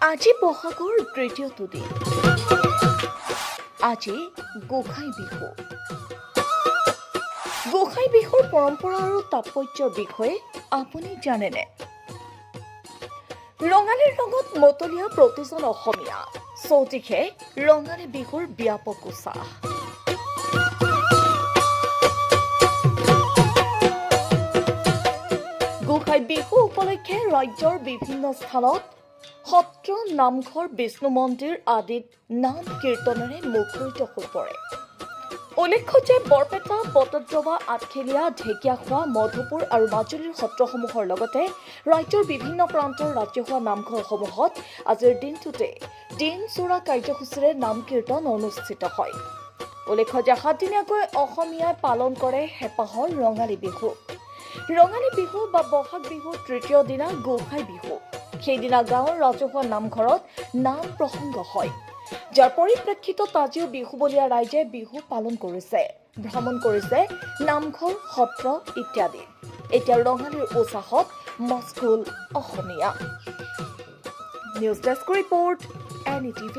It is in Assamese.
আজি বহাগৰ তৃতীয়টো দিন। আজি গোসাই বিহু। গোসাই বিহুৰ পৰম্পৰা আৰু তাৎপৰ্যৰ বিষয়ে আপুনি জানেনে? ৰঙালীৰ লগত মতলীয়া প্ৰতিজন অসমীয়া, চৌদিশে ৰঙালী বিহুৰ ব্যাপক উৎসাহ। গোসাই বিহু উপলক্ষে ৰাজ্যৰ বিভিন্ন স্থানত সত্ৰ, নামঘৰ, বিষ্ণু মন্দিৰ আদিত নাম কীৰ্তনেৰে মুখৰিত হৈ পৰে। উল্লেখ্য যে বৰপেটা, বটদ্ৰৱা, আঠখেলীয়া, ঢেকীয়াখোৱা, মধুপুৰ আৰু মাজুলীৰ সত্ৰসমূহৰ লগতে ৰাজ্যৰ বিভিন্ন প্ৰান্তৰ ৰাজহুৱা নামঘৰসমূহত আজিৰ দিনটোতে দিনজোৰা কাৰ্যসূচীৰে নাম কীৰ্তন অনুষ্ঠিত হয়। উল্লেখ্য যে 7 দিনীয়াকৈ অসমীয়াই পালন কৰে হেঁপাহৰ ৰঙালী বিহু। ৰঙালী বিহু বা বহাগ বিহুৰ তৃতীয় দিনা গোসাই বিহু। সেইদিনা গাঁৱৰ ৰাজহুৱা নামঘৰত নাম প্ৰসংগ হয়, যাৰ পৰিপ্ৰেক্ষিতত আজিও বিহুবলীয়া ৰাইজে বিহু পালন কৰিছে, ভ্ৰমণ কৰিছে নামঘৰ, সত্ৰ ইত্যাদি। এতিয়া ৰঙালীৰ উৎসাহত মচগুল অসমীয়া। News desk report, NETV।